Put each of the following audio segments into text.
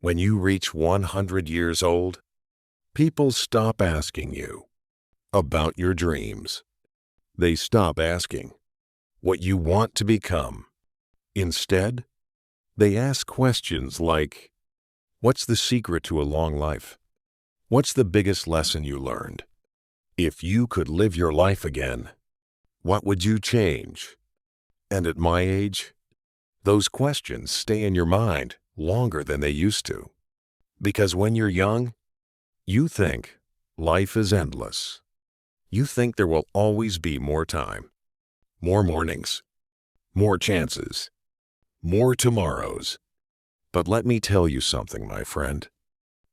When you reach 100 years old, people stop asking you about your dreams. They stop asking what you want to become. Instead, they ask questions like, what's the secret to a long life? What's the biggest lesson you learned? If you could live your life again, what would you change? And at my age, those questions stay in your mind longer than they used to. Because when you're young, you think life is endless. You think there will always be more time, more mornings, more chances, more tomorrows. But let me tell you something, my friend.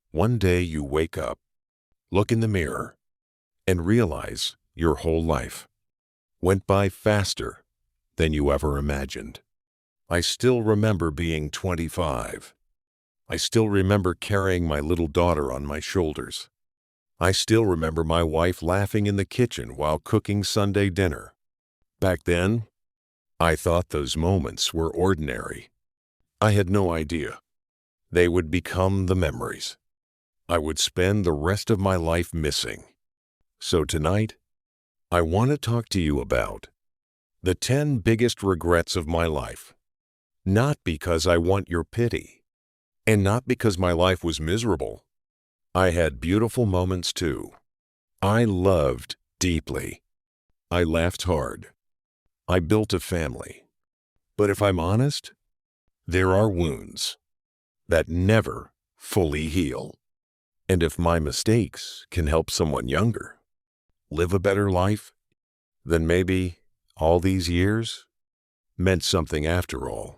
One day you wake up, look in the mirror, and realize your whole life went by faster than you ever imagined. I still remember being 25. I still remember carrying my little daughter on my shoulders. I still remember my wife laughing in the kitchen while cooking Sunday dinner. Back then, I thought those moments were ordinary. I had no idea they would become the memories I would spend the rest of my life missing. So tonight, I want to talk to you about the 10 biggest regrets of my life. Not because I want your pity, and not because my life was miserable. I had beautiful moments too. I loved deeply. I laughed hard. I built a family. But if I'm honest, there are wounds that never fully heal. And if my mistakes can help someone younger live a better life, then maybe all these years meant something after all.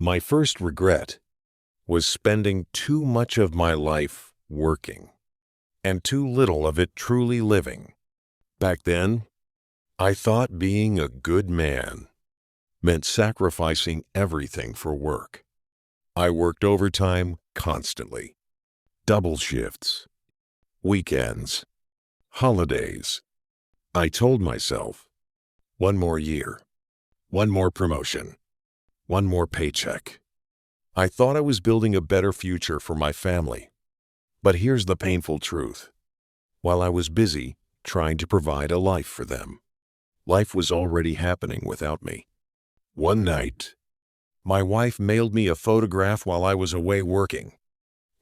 My first regret was spending too much of my life working and too little of it truly living. Back then, I thought being a good man meant sacrificing everything for work. I worked overtime constantly, double shifts, weekends, holidays. I told myself, one more year, one more promotion, one more paycheck. I thought I was building a better future for my family. But here's the painful truth. While I was busy trying to provide a life for them, life was already happening without me. One night, my wife mailed me a photograph while I was away working.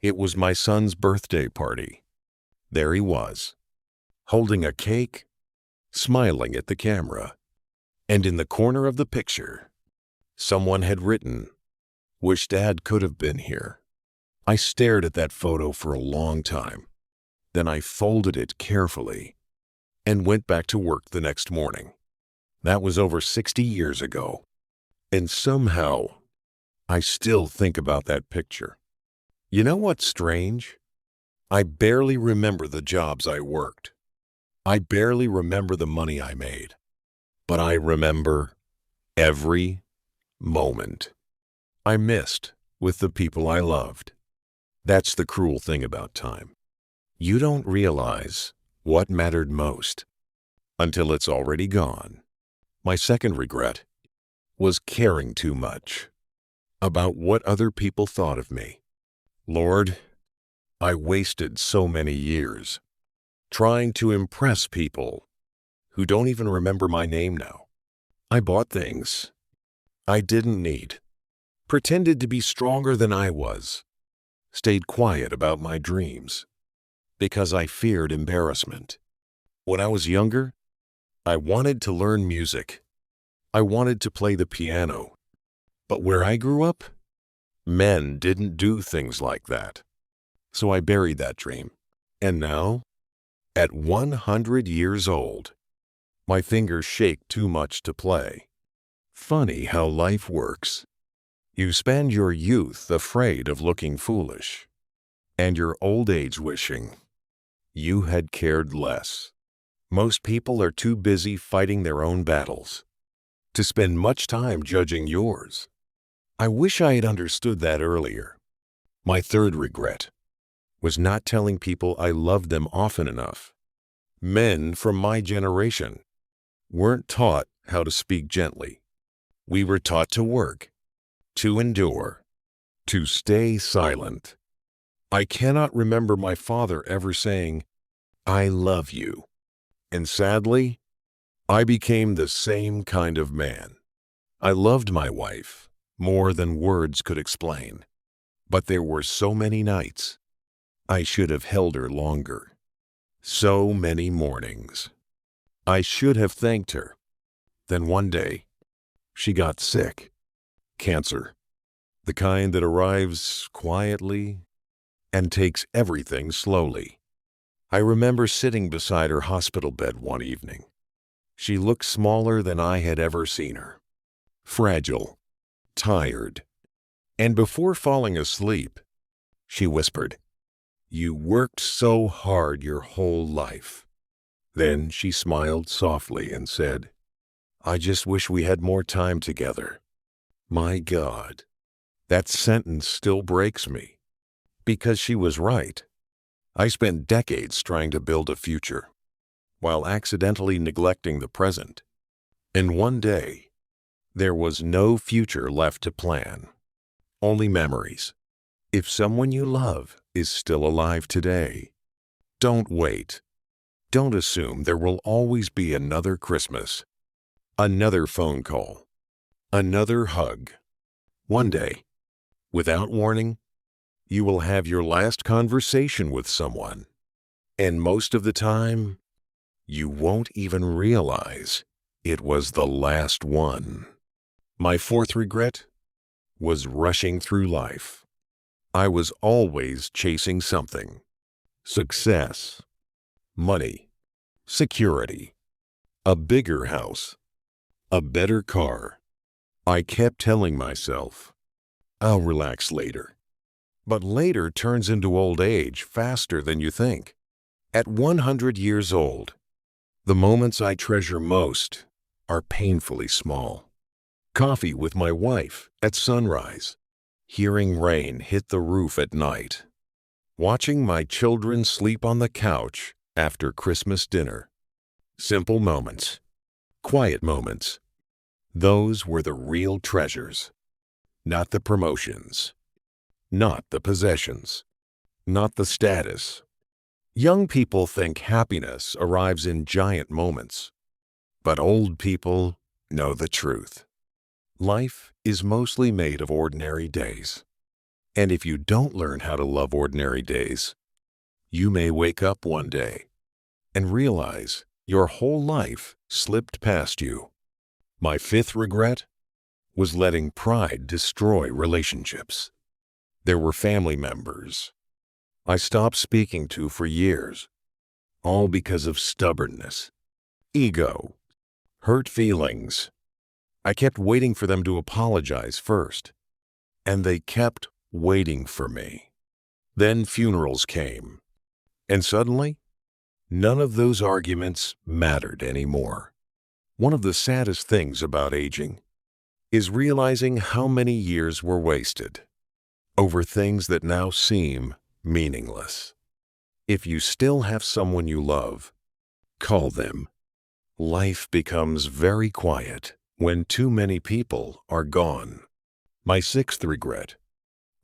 It was my son's birthday party. There he was, holding a cake, smiling at the camera. And in the corner of the picture, someone had written, "Wish Dad could have been here." I stared at that photo for a long time. Then I folded it carefully and went back to work the next morning. That was over 60 years ago. And somehow, I still think about that picture. You know what's strange? I barely remember the jobs I worked. I barely remember the money I made. But I remember every moment I missed with the people I loved. That's the cruel thing about time. You don't realize what mattered most until it's already gone. My second regret was caring too much about what other people thought of me. Lord, I wasted so many years trying to impress people who don't even remember my name now. I bought things I didn't need, pretended to be stronger than I was, stayed quiet about my dreams because I feared embarrassment. When I was younger, I wanted to learn music. I wanted to play the piano. But where I grew up, men didn't do things like that. So I buried that dream. And now, at 100 years old, my fingers shake too much to play. Funny how life works. You spend your youth afraid of looking foolish, and your old age wishing you had cared less. Most people are too busy fighting their own battles to spend much time judging yours. I wish I had understood that earlier. My third regret was not telling people I loved them often enough. Men from my generation weren't taught how to speak gently. We were taught to work, to endure, to stay silent. I cannot remember my father ever saying, "I love you." And sadly, I became the same kind of man. I loved my wife more than words could explain. But there were so many nights I should have held her longer. So many mornings I should have thanked her. Then one day, she got sick. Cancer. The kind that arrives quietly and takes everything slowly. I remember sitting beside her hospital bed one evening. She looked smaller than I had ever seen her. Fragile, tired, and before falling asleep, she whispered, "You worked so hard your whole life." Then she smiled softly and said, "I just wish we had more time together." My God, that sentence still breaks me. Because she was right. I spent decades trying to build a future, while accidentally neglecting the present. And one day, there was no future left to plan, only memories. If someone you love is still alive today, don't wait. Don't assume there will always be another Christmas, another phone call, another hug. One day, without warning, you will have your last conversation with someone. And most of the time, you won't even realize it was the last one. My fourth regret was rushing through life. I was always chasing something. Success, money, security, a bigger house, a better car. I kept telling myself, I'll relax later. But later turns into old age faster than you think. At 100 years old, the moments I treasure most are painfully small. Coffee with my wife at sunrise, hearing rain hit the roof at night, watching my children sleep on the couch after Christmas dinner. Simple moments, quiet moments. Those were the real treasures, not the promotions, not the possessions, not the status. Young people think happiness arrives in giant moments, but old people know the truth. Life is mostly made of ordinary days. And if you don't learn how to love ordinary days, you may wake up one day and realize your whole life slipped past you. My fifth regret was letting pride destroy relationships. There were family members I stopped speaking to for years, all because of stubbornness, ego, hurt feelings. I kept waiting for them to apologize first, and they kept waiting for me. Then funerals came, and suddenly, none of those arguments mattered anymore. One of the saddest things about aging is realizing how many years were wasted over things that now seem meaningless. If you still have someone you love, call them. Life becomes very quiet when too many people are gone. My sixth regret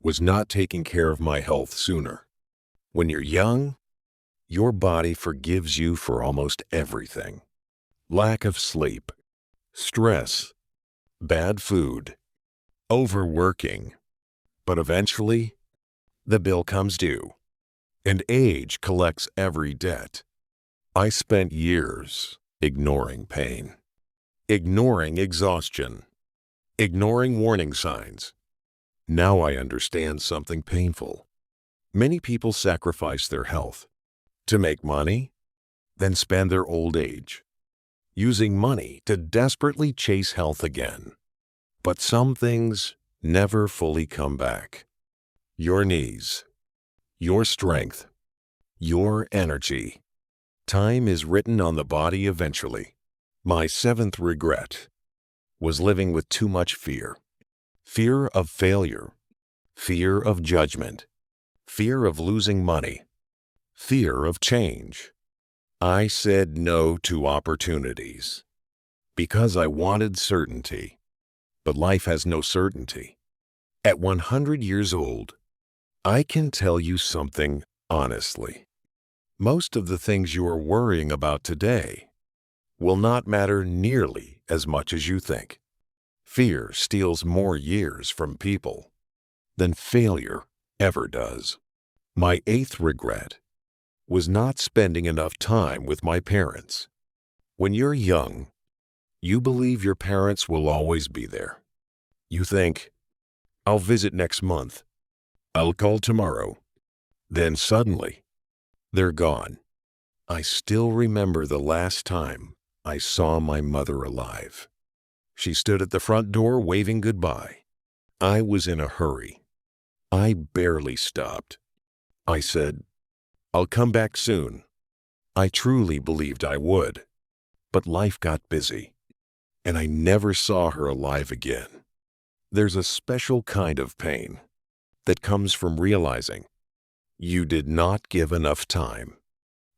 was not taking care of my health sooner. When you're young, your body forgives you for almost everything. Lack of sleep, stress, bad food, overworking. But eventually, the bill comes due, and age collects every debt. I spent years ignoring pain, ignoring exhaustion, ignoring warning signs. Now I understand something painful. Many people sacrifice their health to make money, then spend their old age using money to desperately chase health again. But some things never fully come back. Your knees, your strength, your energy. Time is written on the body eventually. My seventh regret was living with too much fear. Fear of failure, fear of judgment, fear of losing money, fear of change. I said no to opportunities because I wanted certainty. But life has no certainty. At 100 years old, I can tell you something honestly. Most of the things you are worrying about today will not matter nearly as much as you think. Fear steals more years from people than failure ever does. My eighth regret was not spending enough time with my parents. When you're young, you believe your parents will always be there. You think, I'll visit next month. I'll call tomorrow. Then suddenly, they're gone. I still remember the last time I saw my mother alive. She stood at the front door waving goodbye. I was in a hurry. I barely stopped. I said, I'll come back soon. I truly believed I would. But life got busy, and I never saw her alive again. There's a special kind of pain that comes from realizing you did not give enough time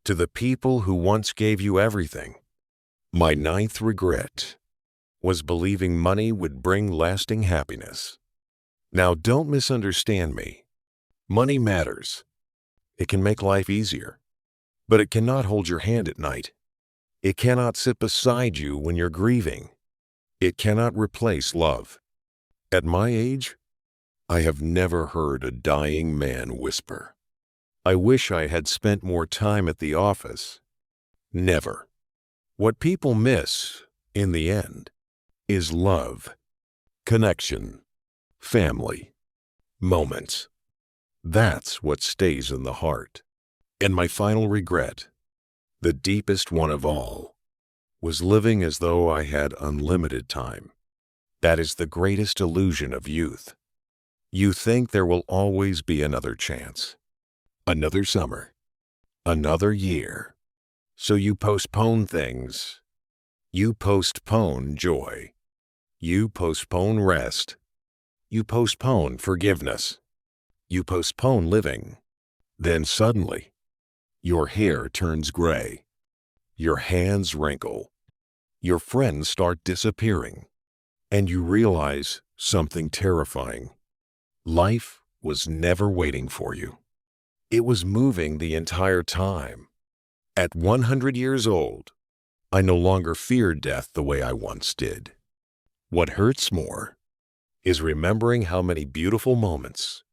to the people who once gave you everything. My ninth regret was believing money would bring lasting happiness. Now, don't misunderstand me. Money matters. It can make life easier, but it cannot hold your hand at night. It cannot sit beside you when you're grieving. It cannot replace love. At my age, I have never heard a dying man whisper, I wish I had spent more time at the office. Never. What people miss, in the end, is love, connection, family, moments. That's what stays in the heart. And my final regret, the deepest one of all, was living as though I had unlimited time. That is the greatest illusion of youth. You think there will always be another chance, another summer, another year. So you postpone things. You postpone joy. You postpone rest. You postpone forgiveness. You postpone living. Then suddenly, your hair turns gray. Your hands wrinkle. Your friends start disappearing. And you realize something terrifying. Life was never waiting for you. It was moving the entire time. At 100 years old, I no longer fear death the way I once did. What hurts more is remembering how many beautiful moments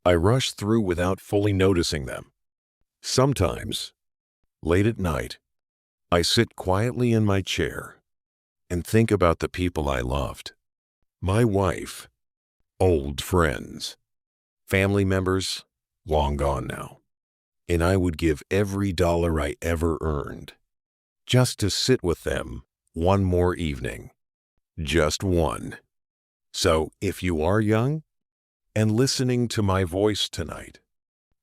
I rushed through without fully noticing them. Sometimes, late at night, I sit quietly in my chair and think about the people I loved. My wife, old friends, family members, long gone now. And I would give every dollar I ever earned just to sit with them one more evening. Just one. So if you are young and listening to my voice tonight,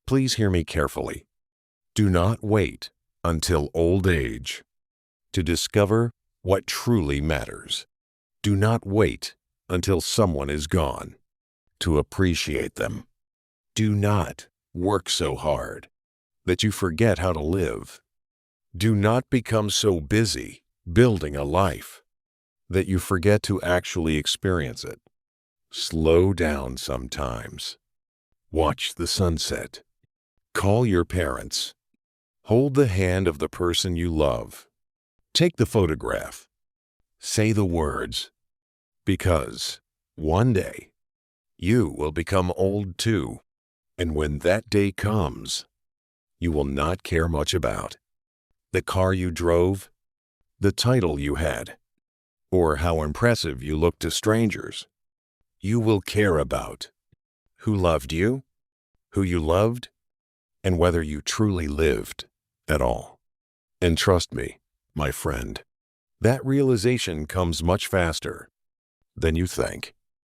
please hear me carefully. Do not wait until old age to discover what truly matters. Do not wait until someone is gone to appreciate them. Do not work so hard that you forget how to live. Do not become so busy building a life that you forget to actually experience it. Slow down sometimes. Watch the sunset. Call your parents. Hold the hand of the person you love. Take the photograph. Say the words. Because one day, you will become old too. And when that day comes, you will not care much about the car you drove, the title you had, or how impressive you looked to strangers. You will care about who loved you, who you loved, and whether you truly lived at all. And trust me, my friend, that realization comes much faster than you think.